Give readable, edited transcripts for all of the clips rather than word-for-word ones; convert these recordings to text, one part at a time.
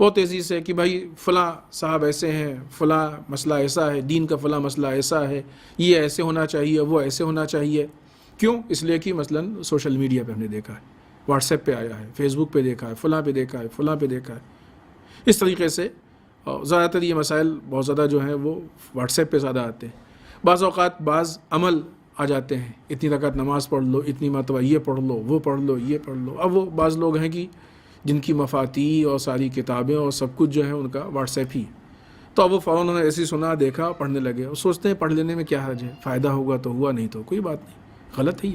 بہت تیزی سے کہ بھائی فلاں صاحب ایسے ہیں، فلاں مسئلہ ایسا ہے، دین کا فلاں مسئلہ ایسا ہے، یہ ایسے ہونا چاہیے، وہ ایسے ہونا چاہیے. کیوں؟ اس لیے کہ مثلاً سوشل میڈیا پہ ہم نے دیکھا ہے، واٹس ایپ پہ آیا ہے، فیس بک پہ دیکھا ہے، فلاں پہ دیکھا ہے، فلاں پہ دیکھا ہے. اس طریقے سے زیادہ تر یہ مسائل بہت زیادہ جو ہیں وہ واٹس ایپ پہ زیادہ آتے ہیں. بعض اوقات بعض عمل آ جاتے ہیں، اتنی رکعت نماز پڑھ لو، اتنی مرتبہ یہ پڑھ لو، وہ پڑھ لو، یہ پڑھ لو. اب وہ بعض لوگ ہیں کہ جن کی مفاتیح اور ساری کتابیں اور سب کچھ جو ہے ان کا واٹس ایپ ہی ہے، تو اب وہ فوراً انہوں نے ایسی سنا، دیکھا، پڑھنے لگے اور سوچتے ہیں پڑھ لینے میں کیا حرج ہے، فائدہ ہوگا تو ہوا، نہیں تو کوئی بات نہیں. غلط ہے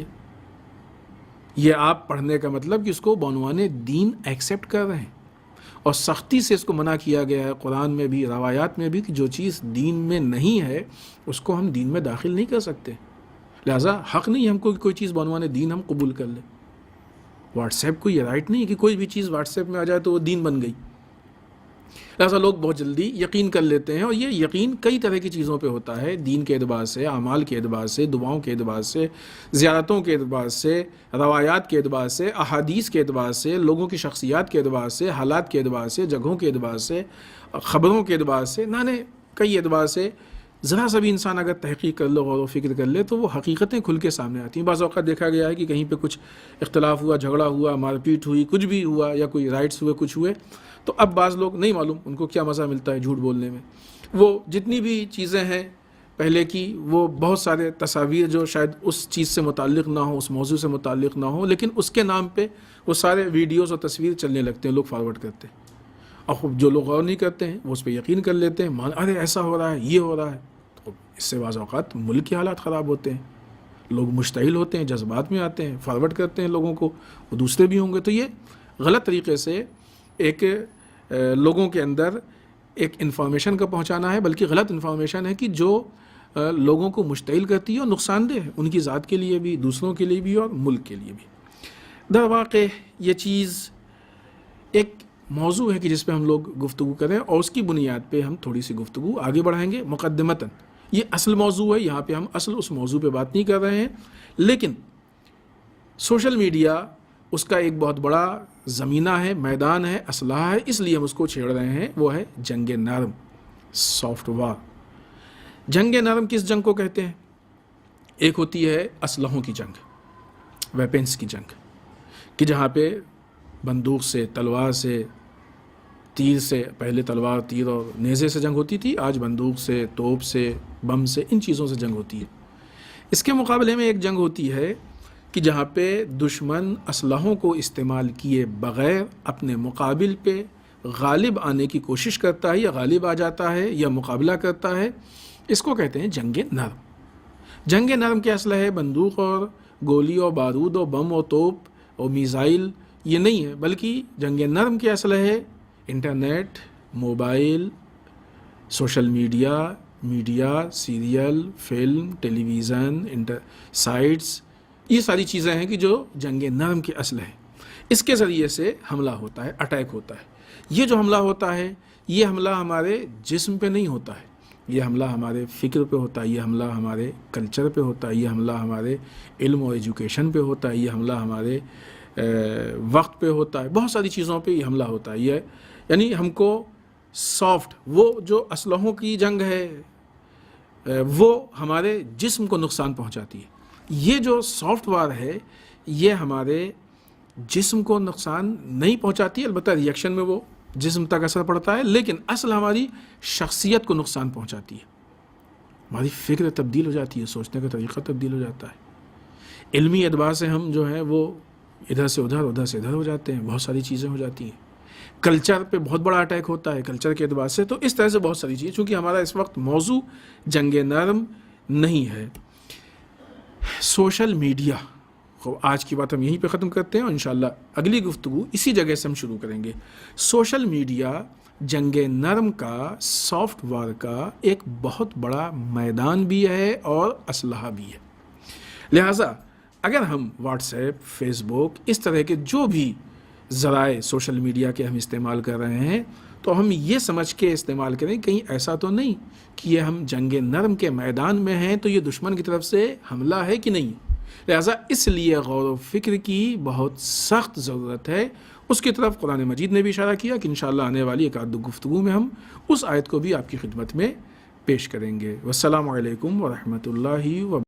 یہ آپ پڑھنے کا مطلب کہ اس کو بعنوان دین ایکسیپٹ کر رہے ہیں، اور سختی سے اس کو منع کیا گیا ہے قرآن میں بھی، روایات میں بھی، کہ جو چیز دین میں نہیں ہے اس کو ہم دین میں داخل نہیں کر سکتے. لہٰذا حق نہیں ہم کو کہ کوئی چیز بعنوان دین ہم قبول کر لیں. واٹس ایپ کو یہ رائٹ نہیں ہے کہ کوئی بھی چیز واٹس ایپ میں آ جائے تو وہ دین بن گئی. لہٰذا لوگ بہت جلدی یقین کر لیتے ہیں، اور یہ یقین کئی طرح کی چیزوں پہ ہوتا ہے، دین کے اعتبار سے، اعمال کے اعتبار سے، دعاؤں کے اعتبار سے، زیارتوں کے اعتبار سے، روایات کے اعتبار سے، احادیث کے اعتبار سے، لوگوں کی شخصیات کے اعتبار سے، حالات کے اعتبار سے، جگہوں کے اعتبار سے، خبروں کے اعتبار سے، نانے کئی اعتبار سے. ذرا سا بھی انسان اگر تحقیق کر لے، غور و فکر کر لے، تو وہ حقیقتیں کھل کے سامنے آتی ہیں. بعض اوقات دیکھا گیا ہے کہ کہیں پہ کچھ اختلاف ہوا، جھگڑا ہوا، مار پیٹ ہوئی، کچھ بھی ہوا، یا کوئی رائٹس ہوئے، کچھ ہوئے، تو اب بعض لوگ نہیں معلوم ان کو کیا مزہ ملتا ہے جھوٹ بولنے میں. وہ جتنی بھی چیزیں ہیں پہلے کی، وہ بہت سارے تصاویر جو شاید اس چیز سے متعلق نہ ہوں، اس موضوع سے متعلق نہ ہوں، لیکن اس کے نام پہ وہ سارے ویڈیوز اور تصویر چلنے لگتے ہیں، لوگ فارورڈ کرتے ہیں. اور جو لوگ غور نہیں کرتے ہیں وہ اس پہ یقین کر لیتے ہیں، ارے ایسا ہو رہا ہے، یہ ہو رہا ہے. تو اس سے بعض اوقات ملک کے حالات خراب ہوتے ہیں، لوگ مشتعل ہوتے ہیں، جذبات میں آتے ہیں، فارورڈ کرتے ہیں لوگوں کو، وہ دوسرے بھی ہوں گے. تو یہ غلط طریقے سے ایک لوگوں کے اندر ایک انفارمیشن کا پہنچانا ہے، بلکہ غلط انفارمیشن ہے کہ جو لوگوں کو مشتعل کرتی ہے اور نقصان دہ ہے، ان کی ذات کے لیے بھی، دوسروں کے لیے بھی اور ملک کے لیے بھی. در واقع یہ چیز ایک موضوع ہے کہ جس پہ ہم لوگ گفتگو کریں، اور اس کی بنیاد پہ ہم تھوڑی سی گفتگو آگے بڑھائیں گے. مقدمتاً یہ اصل موضوع ہے، یہاں پہ ہم اصل اس موضوع پہ بات نہیں کر رہے ہیں، لیکن سوشل میڈیا اس کا ایک بہت بڑا زمینہ ہے، میدان ہے، اسلحہ ہے، اس لیے ہم اس کو چھیڑ رہے ہیں. وہ ہے جنگ نرم، سافٹ وار. جنگ نرم کس جنگ کو کہتے ہیں؟ ایک ہوتی ہے اسلحوں کی جنگ، ویپنس کی جنگ، کہ جہاں پہ بندوق سے، تلوار سے، تیر سے، پہلے تلوار، تیر اور نیزے سے جنگ ہوتی تھی، آج بندوق سے، توپ سے، بم سے، ان چیزوں سے جنگ ہوتی ہے. اس کے مقابلے میں ایک جنگ ہوتی ہے کہ جہاں پہ دشمن اسلحوں کو استعمال کیے بغیر اپنے مقابل پہ غالب آنے کی کوشش کرتا ہے، یا غالب آ جاتا ہے، یا مقابلہ کرتا ہے. اس کو کہتے ہیں جنگ نرم. جنگ نرم کے اسلحے بندوق اور گولی اور بارود اور بم اور توپ اور میزائل یہ نہیں ہے، بلکہ جنگ نرم کے اسلحے internet, mobile, social media, serial, film, television, sites, یہ ساری چیزیں ہیں کہ جو جنگ نرم کے اسلحے ہیں. اس کے ذریعے سے حملہ ہوتا ہے، اٹیک ہوتا ہے. یہ جو حملہ ہوتا ہے، یہ حملہ ہمارے جسم پہ نہیں ہوتا ہے، یہ حملہ ہمارے فکر پہ ہوتا ہے، یہ حملہ ہمارے کلچر پہ ہوتا ہے، یہ حملہ ہمارے علم اور ایجوکیشن پہ ہوتا ہے، یہ حملہ ہمارے وقت پہ ہوتا ہے، بہت ساری چیزوں پہ یہ حملہ ہوتا ہے. یہ یعنی ہم کو سافٹ، وہ جو اسلحوں کی جنگ ہے وہ ہمارے جسم کو نقصان پہنچاتی ہے. یہ جو سافٹ وار ہے یہ ہمارے جسم کو نقصان نہیں پہنچاتی، البتہ ریئیکشن میں وہ جسم تک اثر پڑتا ہے، لیکن اصل ہماری شخصیت کو نقصان پہنچاتی ہے. ہماری فکر تبدیل ہو جاتی ہے، سوچنے کا طریقہ تبدیل ہو جاتا ہے، علمی اعتبار سے ہم جو ہے وہ ادھر سے ادھر، ادھر سے ادھر ہو جاتے ہیں، بہت ساری چیزیں ہو جاتی ہیں. کلچر پہ بہت بڑا اٹیک ہوتا ہے کلچر کے اعتبار سے. تو اس طرح سے بہت ساری چیزیں، چونکہ ہمارا اس وقت موضوع جنگ نرم نہیں ہے. سوشل میڈیا، آج کی بات ہم یہیں پہ ختم کرتے ہیں، اور انشاءاللہ اگلی گفتگو اسی جگہ سے ہم شروع کریں گے. سوشل میڈیا جنگ نرم کا، سافٹ وار کا ایک بہت بڑا میدان بھی ہے اور اسلحہ بھی ہے. لہٰذا اگر ہم واٹس ایپ، فیس بک، اس طرح کے جو بھی ذرائع سوشل میڈیا کے ہم استعمال کر رہے ہیں، تو ہم یہ سمجھ کے استعمال کریں کہیں ایسا تو نہیں کہ یہ ہم جنگ نرم کے میدان میں ہیں تو یہ دشمن کی طرف سے حملہ ہے کہ نہیں. لہٰذا اس لیے غور و فکر کی بہت سخت ضرورت ہے. اس کی طرف قرآن مجید نے بھی اشارہ کیا کہ انشاءاللہ آنے والی ایک آدھ گفتگو میں ہم اس آیت کو بھی آپ کی خدمت میں پیش کریں گے. والسلام علیکم ورحمۃ اللہ وبرکاتہ.